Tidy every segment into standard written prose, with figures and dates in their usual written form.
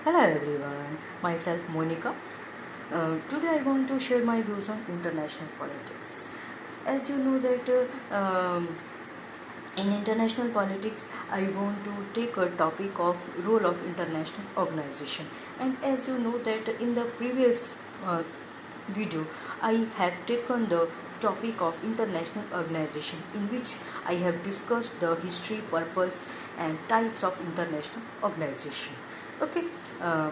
Hello everyone, myself Monica. Today I want to share my views on international politics. As you know that in international politics I want to take a topic of role of international organization. And as you know that in the previous video I have taken the topic of international organization in which I have discussed the history, purpose and types of international organization. Okay, uh,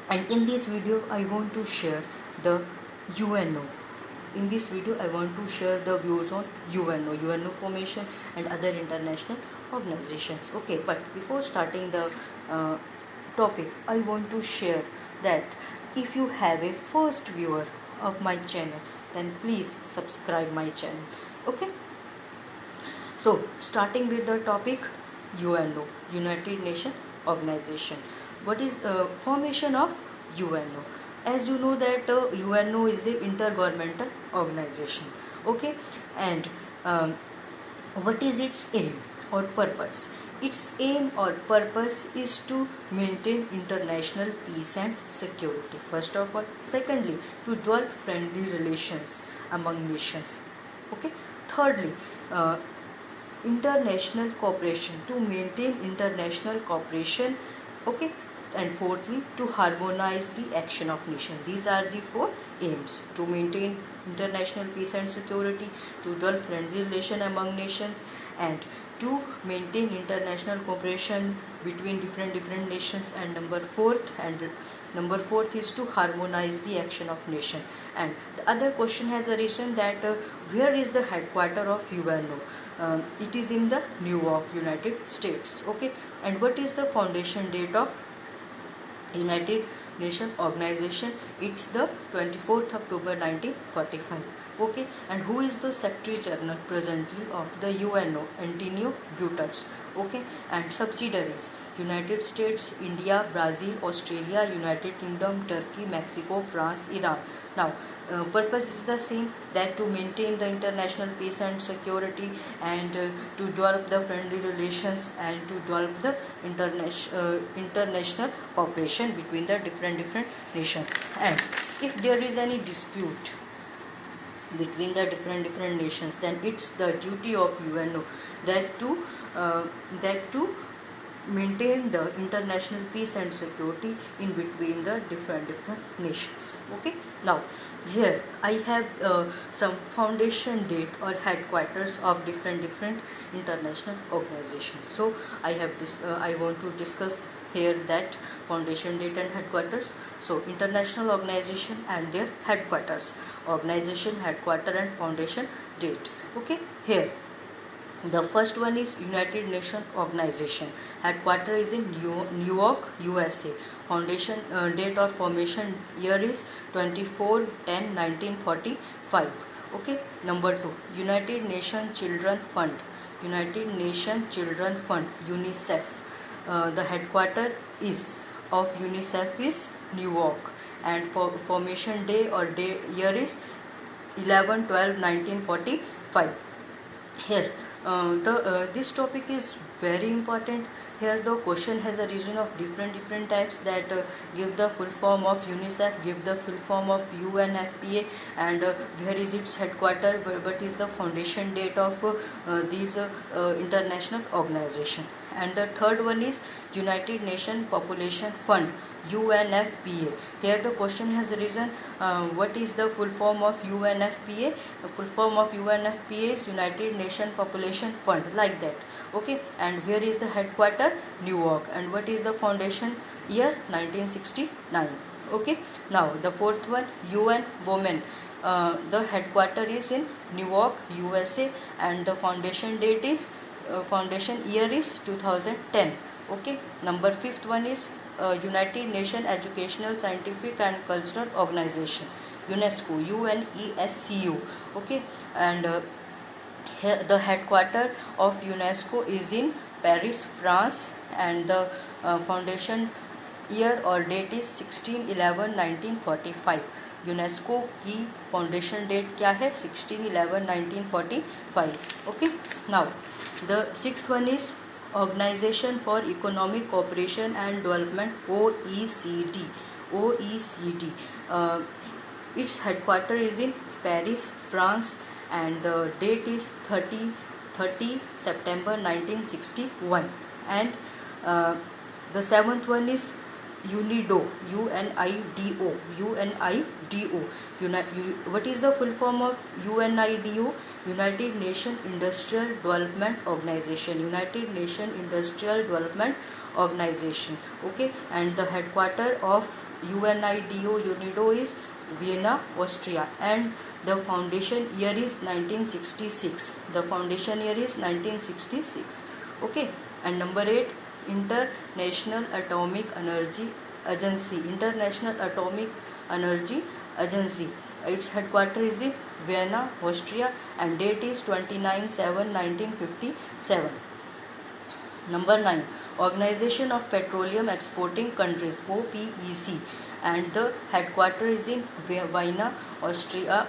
and in this video I want to share the UNO. In this video I want to share the views on UNO formation and other international organizations. Okay, but before starting the topic I want to share that if you have a first viewer of my channel, then please subscribe my channel. Okay, so starting with the topic, UNO, United Nations Organization. What is the formation of UNO? As you know that UNO is a intergovernmental organization. Okay, and what is its aim or purpose? Its aim or purpose is to maintain international peace and security, first of all. Secondly, to develop friendly relations among nations. Okay. Thirdly, international cooperation, to maintain international cooperation. Okay. And fourthly, to harmonize the action of nation. These are the four aims: to maintain international peace and security, to develop friendly relation among nations, and to maintain international cooperation between different nations. And number fourth is to harmonize the action of nation. And the other question has arisen that where is the headquarter of UNO? It is in the New York, United States. Okay, and what is the foundation date of United Nations Organization? It's the 24th October 1945. Okay, and who is the Secretary General presently of the UNO? Antonio Guterres. Okay, and subsidiaries: United States, India, Brazil, Australia, United Kingdom, Turkey, Mexico, France, Iran. Now, purpose is the same, that to maintain the international peace and security, and to develop the friendly relations, and to develop the international cooperation between the different nations. And if there is any dispute between the different nations, then it's the duty of UNO that to maintain the international peace and security in between the different nations. Okay, now here I have some foundation date or headquarters of different international organizations. So I want to discuss here that foundation date and headquarters. So international organization and their headquarters: organization, headquarter and foundation date. Okay, here the first one is United Nations Organization. Headquarter is in New York, USA. Foundation date or formation year is 24/10/1945. Okay. Number 2, United Nations Children Fund. United Nations Children Fund, UNICEF. The headquarter is of UNICEF is New York, and for formation day or day year is 11/12/1945. Here this topic is very important. Here the question has arisen of different types, that give the full form of UNICEF, give the full form of UNFPA, and where is its headquarter, what is the foundation date of these international organization. And the third one is United Nations Population Fund, UNFPA. Here the question has arisen, what is the full form of UNFPA? The full form of UNFPA is United Nations Population Fund, like that. Okay, and where is the headquarter? New York. And what is the foundation year? 1969. Okay, now the fourth one, UN Women. The headquarter is in New York, USA, and the foundation date is foundation year is 2010. Okay, number fifth one is United Nations Educational, Scientific and Cultural Organization, UNESCO, UNESCO. Okay, and here the headquarter of UNESCO is in Paris, France, and the foundation year or date is 16/11/1945. UNESCO की foundation date क्या है? 16/11/1945. Okay, now the sixth one is Organization for Economic Cooperation and Development, OECD. OECD. Its headquarters is in Paris, France, and the date is 30 September 1961. And the seventh one is UNIDO, UNIDO, UNIDO. What is the full form of UNIDO? United Nations Industrial Development Organization. United Nations Industrial Development Organization. Okay, and the headquarters of UNIDO is Vienna, Austria, and the foundation year is 1966. The foundation year is 1966. Okay, and number 8, International Atomic Energy Agency. International Atomic Energy Agency. Its headquarters is in Vienna, Austria, and date is 29/7/1957. Number 9, Organization of Petroleum Exporting Countries, OPEC, and the headquarters is in Vienna, Austria,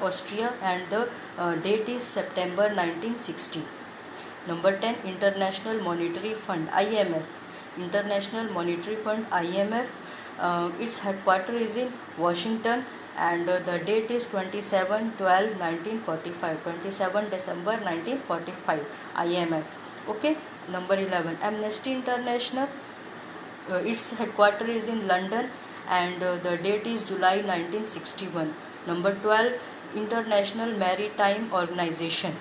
and the date is September 1960. Number 10, International Monetary Fund, IMF. International Monetary Fund, IMF. Its headquarters is in Washington, and the date is 27/12/1945. 27 December 1945. IMF. Okay. Number 11, Amnesty International. Its headquarters is in London, and the date is July 1961. Number 12, International Maritime Organization.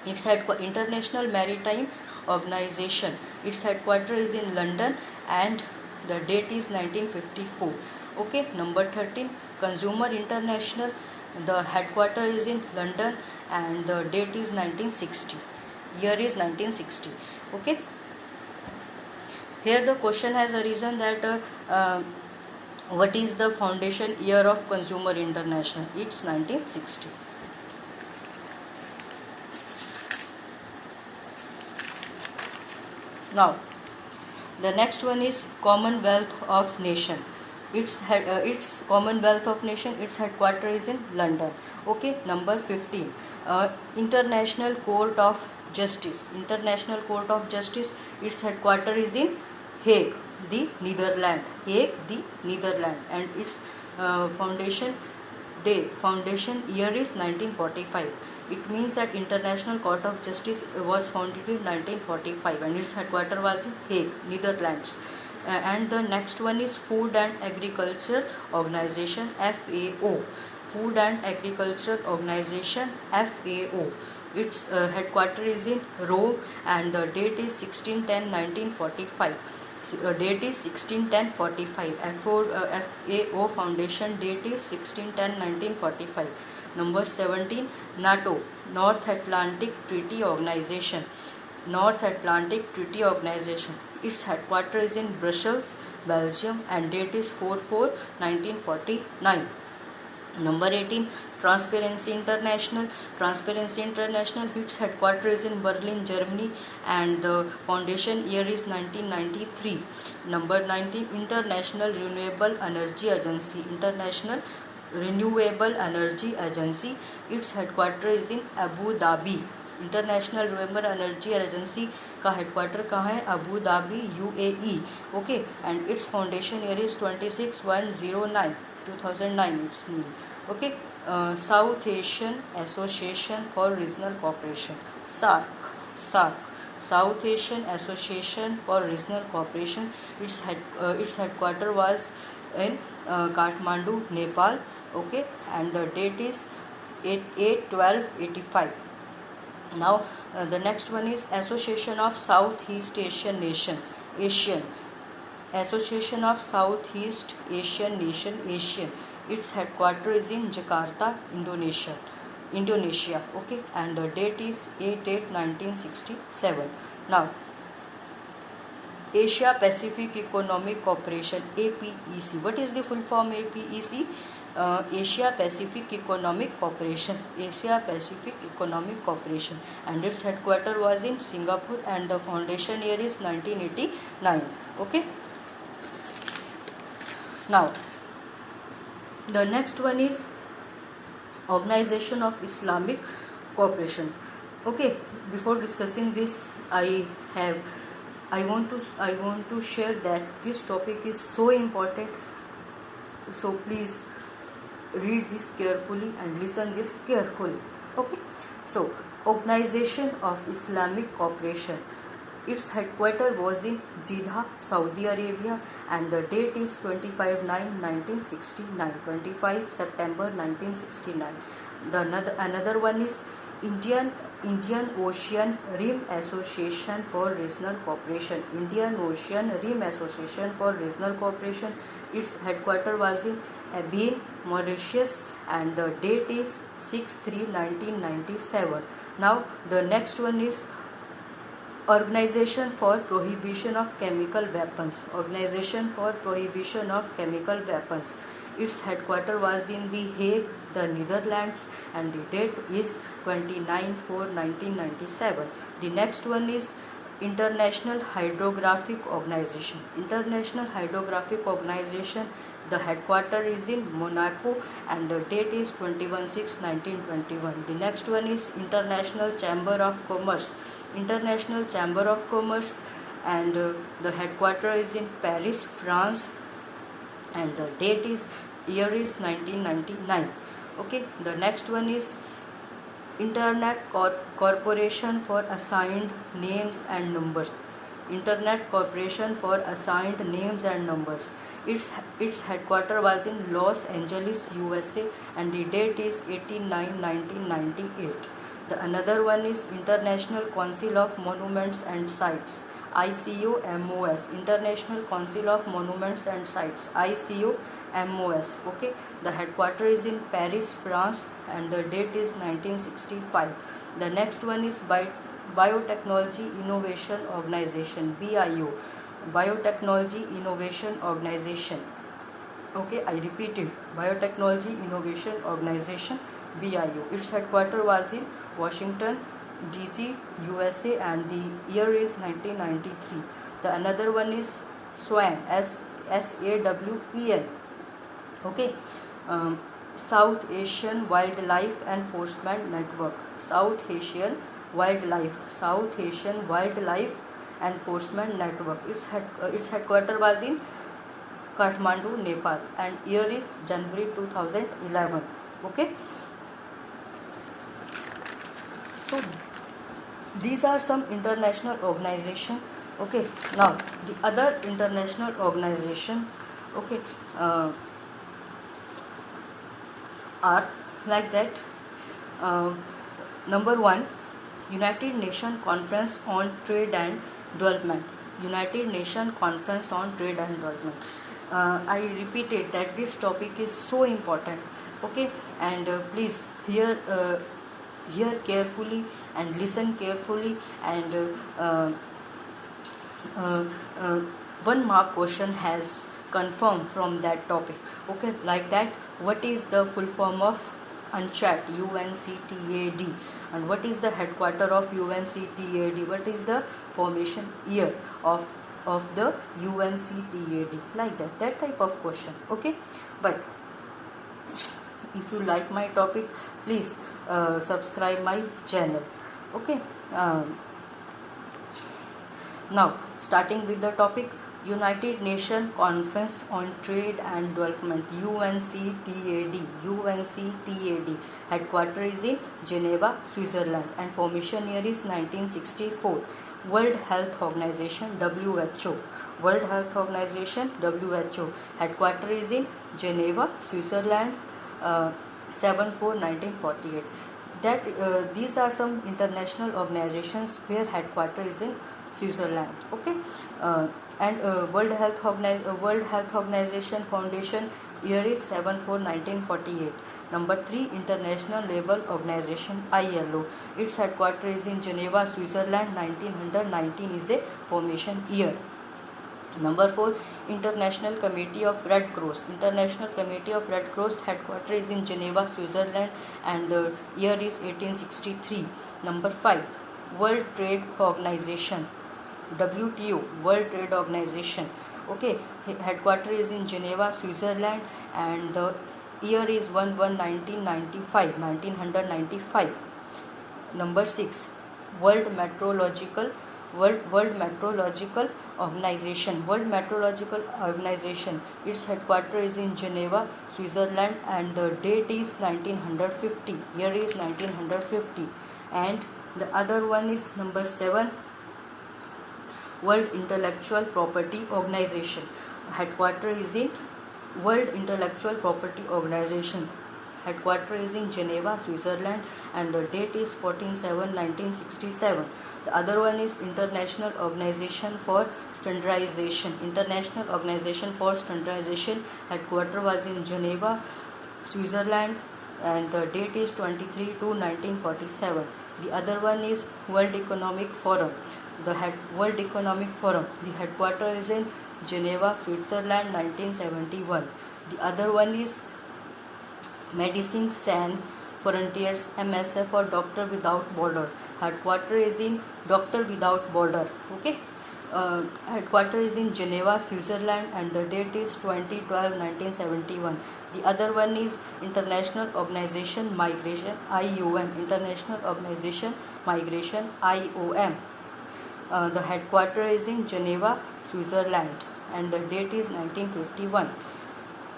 Its International Maritime Organization. Its headquarters is in London, and the date is 1954. Okay. Number 13, Consumer International. The headquarters is in London, and the date is 1960. Year is 1960. Okay. Here the question has arisen that what is the foundation year of Consumer International? It's 1960. Now, the next one is Commonwealth of Nation. Its Commonwealth of Nation. Its headquarters is in London. Okay. Number 15, International Court of Justice. International Court of Justice. Its headquarters is in Hague, the Netherlands. Hague, the Netherlands, and its foundation year is 1945. It means that International Court of Justice was founded in 1945, and its headquarters was in Hague, Netherlands. And the next one is Food and Agriculture Organization, FAO. Food and Agriculture Organization, FAO. Its headquarters is in Rome, and the date is 16/10/1945. Date is 16/10/45. FAO foundation date is 16/10/1945. Number 17, NATO, North Atlantic Treaty Organization. North Atlantic Treaty Organization. Its headquarters is in Brussels, Belgium, and date is 4/4/1949. Number 18, Transparency International. Transparency International. Its headquarters is in Berlin, Germany, and the foundation year is 1993. Number 19, International Renewable Energy Agency. International Renewable Energy Agency. Its headquarters is in Abu Dhabi. International Renewable Energy Agency का headquarter कहाँ है? Abu Dhabi, UAE. Okay. And its foundation year is 26/1/09 its mean. Okay. South Asian Association for Regional Cooperation, SAARC. South Asian Association for Regional Cooperation. Its headquarter was in Kathmandu, Nepal. Okay, and the date is 8/12/85. Now the next one is Association of Southeast Asian Nation, Asian. Association of Southeast Asian Nation, Asian. Its headquarters is in Jakarta, Indonesia. Okay, and the date is 8/8/1967. Now Asia Pacific Economic Cooperation, APEC. What is the full form APEC? Asia Pacific Economic Cooperation. Asia Pacific Economic Cooperation, and its headquarters was in Singapore, and the foundation year is 1989. Okay. Now the next one is Organization of Islamic Cooperation. Okay, before discussing this, I have I want to share that this topic is so important. So please read this carefully and listen this carefully. Okay. So Organization of Islamic Cooperation, its headquarters was in Jeddah, Saudi Arabia, and the date is 25/9/1969, 25 September 1969. Another one is Indian Ocean Rim Association for Regional Cooperation. Indian Ocean Rim Association for Regional Cooperation. Its headquarters was in Abyei, Mauritius, and the date is 6/3/1997. Now the next one is Organization for Prohibition of Chemical Weapons. Organization for Prohibition of Chemical Weapons. Its headquarters was in The Hague, the Netherlands, and the date is 29/4/1997. The next one is International Hydrographic Organization. International Hydrographic Organization, the headquarters is in Monaco, and the date is 21/6/1921. The next one is International Chamber of Commerce. International Chamber of Commerce, and the headquarters is in Paris, France, and the date is year is 1999. Okay. The next one is Internet Corporation for Assigned Names and Numbers. Internet Corporation for Assigned Names and Numbers. Its headquarters was in Los Angeles, USA, and the date is 18/9/1998. The another one is International Council of Monuments and Sites. ICOMOS, International Council of Monuments and Sites, ICOMOS. Okay. The headquarters is in Paris, France, and the date is 1965. The next one is Biotechnology Innovation Organization, BIO, Biotechnology Innovation Organization. Okay, I repeat it, Biotechnology Innovation Organization, BIO. Its headquarters was in Washington, DC, USA, and the year is 1993. The another one is SWAN, SAWEN. Okay. South Asian Wildlife Enforcement Network. South Asian Wildlife Enforcement Network. Its headquarters was in Kathmandu, Nepal, and year is January 2011. Okay. So these are some international organization. Okay. Now the other international organization, okay, are like that. Number one, United Nations Conference on Trade and Development. United Nations Conference on Trade and Development. I repeated that this topic is so important. Okay, and please hear carefully and listen carefully, and 1 mark question has confirmed from that topic. Okay, like that, what is the full form of UNCTAD, UNCTAD, and what is the headquarter of UNCTAD, what is the formation year of the UNCTAD, like that type of question. Okay, but if you like my topic, please subscribe my channel. Okay. Now starting with the topic, United Nations Conference on Trade and Development, UNCTAD. Headquarters is in Geneva, Switzerland, and formation year is 1964. World Health Organization, WHO. World Health Organization, WHO. Headquarters is in Geneva, Switzerland, 7/4/1948. These are some international organizations where headquarters is in Switzerland. Okay. And World Health Organization foundation year is 7/4/1948. Number 3, International Labour Organization, ILO. Its headquarters is in Geneva, Switzerland. 1919 is a formation year. Number 4, International Committee of Red Cross. International Committee of Red Cross headquarters is in Geneva, Switzerland, and the year is 1863. Number 5, World Trade Organization, WTO, World Trade Organization. Okay, headquarters is in Geneva, Switzerland, and the year is 1995. Number 6, World Meteorological World Meteorological Organization. World Meteorological Organization. Its headquarters is in Geneva, Switzerland, and the date is 1950. Year is 1950. And the other one is number 7. World Intellectual Property Organization. Headquarters is in World Intellectual Property Organization. Headquarters is in Geneva, Switzerland, and the date is 14/7/1967. The other one is International Organization for Standardization. International Organization for Standardization. Headquarters was in Geneva, Switzerland, and the date is 23/2/1947. The other one is World Economic Forum. World Economic Forum. The headquarters is in Geneva, Switzerland, 1971. The other one is Medicine Sans Frontiers, MSF, or Doctor Without Border. Headquarters is in Doctor Without Border. Okay. Headquarters is in Geneva, Switzerland, and the date is 2012/1971. The other one is International Organization Migration, IOM. International Organization Migration, IOM. The headquarters is in Geneva, Switzerland, and the date is 1951.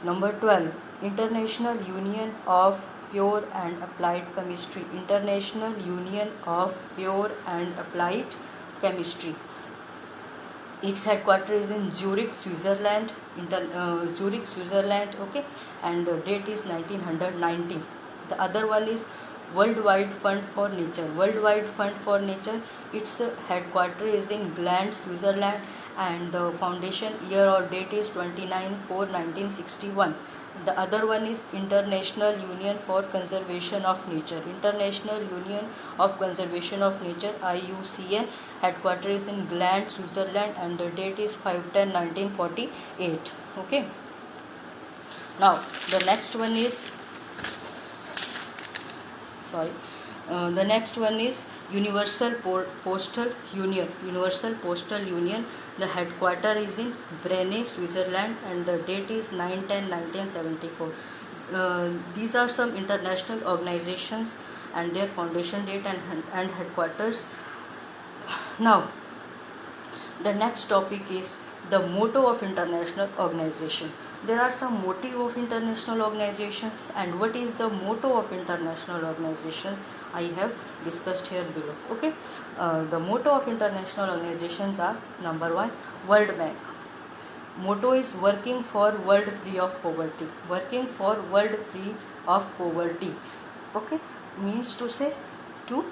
Number 12. International Union of Pure and Applied Chemistry. International Union of Pure and Applied Chemistry. Its headquarters is in Zurich, Switzerland. Zurich, Switzerland. Okay, and the date is 1990. The other one is Worldwide Fund for Nature. Worldwide Fund for Nature. Its headquarters is in Gland, Switzerland, and the foundation year or date is 29/4/1961. The other one is International Union for Conservation of Nature. International Union of Conservation of Nature, IUCN. Headquarters is in Gland, Switzerland, and the date is 5/10/1948. Okay. Now the next one is the next one is Universal Postal Union. Universal Postal Union. The headquarters is in Brenne, Switzerland, and the date is 9/10/1974. These are some international organizations and their foundation date and headquarters. Now, the next topic is the motto of international organization. There are some motive of international organizations, and what is the motto of international organizations I have discussed here below. Okay, the motto of international organizations are: number 1, World Bank. Motto is working for world free of poverty. Working for world free of poverty. Okay, means to say to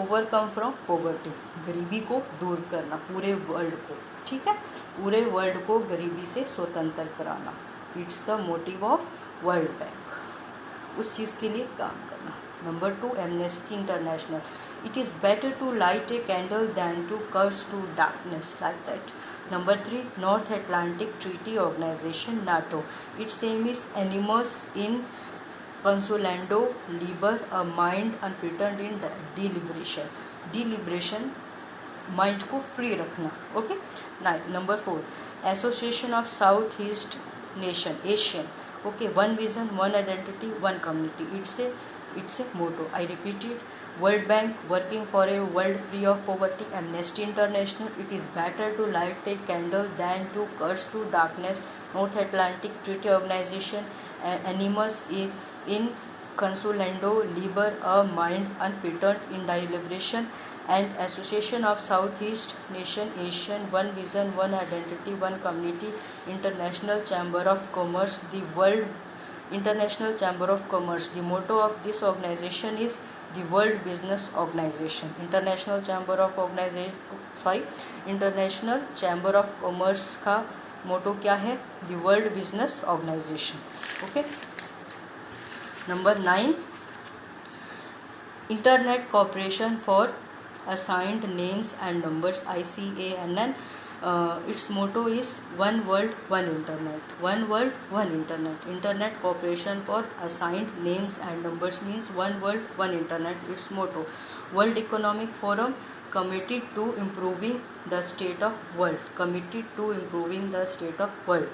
overcome from poverty. गरीबी को दूर करना पूरे world को. ठीक है, पूरे world को गरीबी से स्वतंत्र कराना. It's the motive of World Bank. उस चीज़ के लिए काम करना. Number 2, Amnesty International. It is better to light a candle than to curse to darkness, like that. Number 3, North Atlantic Treaty Organization, NATO. Its aim is animus in Consolando liber, a mind unfettered in deliberation. Deliberation, mind को free रखना. Okay. Now, number 4, Association of Southeast Nation, Asian. Okay, one vision, one identity, one community. It's a motto. I repeat it. World Bank, working for a world free of poverty. Amnesty International, it is better to light a candle than to curse to darkness. North Atlantic Treaty Organization, animus in consolando liber, a mind unfettered in deliberation. And Association of Southeast Nation, Asian, one vision, one identity, one community. International Chamber of Commerce, the World International Chamber of Commerce. The motto of this organization is the World Business Organization. International Chamber of Commerce का मोटो क्या है? The World Business Organization. Okay. Number 9, Internet Corporation for Assigned Names and Numbers, ICANN. Its motto is One World, One Internet. One World, One Internet. Internet Corporation for Assigned Names and Numbers means One World, One Internet. Its motto. World Economic Forum, committed to improving the state of world. Committed to improving the state of world.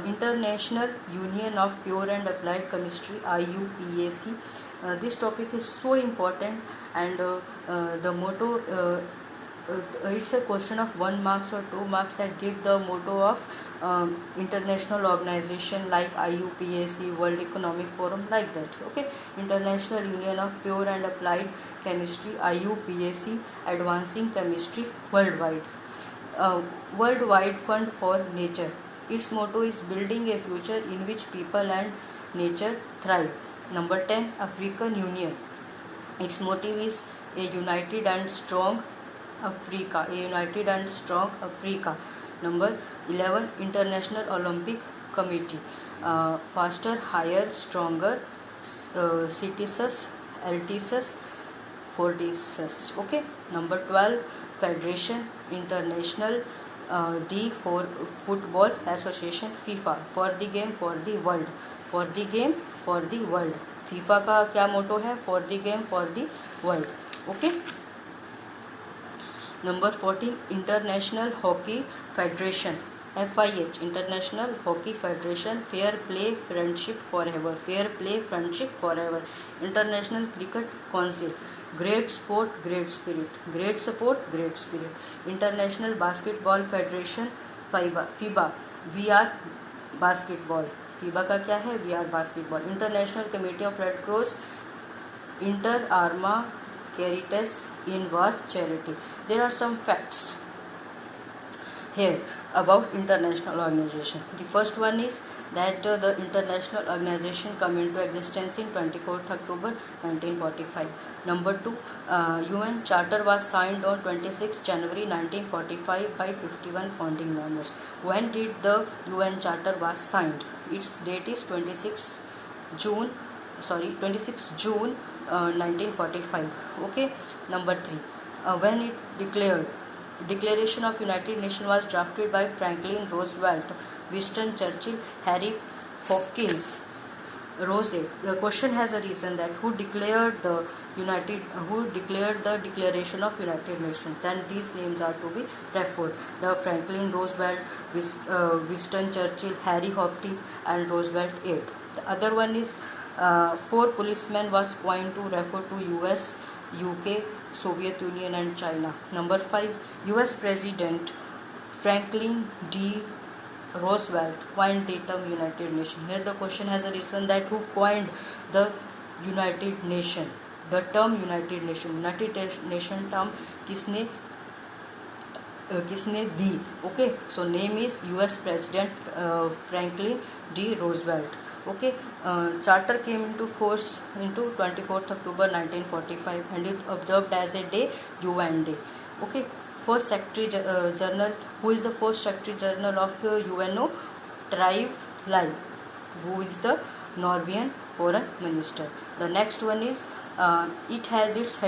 International Union of Pure and Applied Chemistry, IUPAC. This topic is so important, and the motto it's a question of 1 marks or 2 marks that give the motto of international organization like IUPAC, World Economic Forum, like that. Okay, International Union of Pure and Applied Chemistry, IUPAC, advancing chemistry worldwide. Worldwide Fund for Nature. Its motto is building a future in which people and nature thrive. Number 10, African Union. Its motive is a united and strong Africa. A united and strong Africa. Number 11, International Olympic Committee. Faster, higher, stronger, Citisus, Altisus, Fortisus. Okay. Number 12, Federation International D for Football Association, FIFA. For the game, for the world. For the game, for the world. FIFA का क्या motto है? For the game, for the world. Okay. Number 14, International Hockey Federation, FIH, International Hockey Federation. Fair play friendship forever. Fair play friendship forever. International Cricket Council, great sport great spirit. Great support great spirit. International Basketball Federation, FIBA, we are basketball. FIBA का क्या है? We are basketball. International Committee of Red Cross, इंटर आर्मा कैरिtas in war charity. There are some facts here about international organization. The first one is that the international organization come into existence in 24th October 1945. Number 2, UN Charter was signed on 26th January 1945 by 51 founding members. When did the UN Charter was signed? Its date is 26 June 1945. Okay. Number 3, when it declared. Declaration of United Nations was drafted by Franklin Roosevelt, Winston Churchill, Harry Hopkins, Roosevelt. The question has arisen that who declared the Declaration of United Nations. Then these names are to be referred: the Franklin Roosevelt, Winston Churchill, Harry Hopkins, and Roosevelt 8. The other one is 4 policemen was coined to refer to US, UK, Soviet Union and China. Number 5, US President Franklin D. Roosevelt coined the term United Nation. Here the question has arisen that who coined the United Nation, the term United Nation. United Nation term किसने दी? Okay. So name is US President Franklin D. Roosevelt. Okay. Charter came into force into 24th October 1945 and it observed as a day, UN Day. Okay. First Secretary General, who is the first Secretary General of UNO? Trygve Lie, who is the Norwegian Foreign Minister. The next one is it has its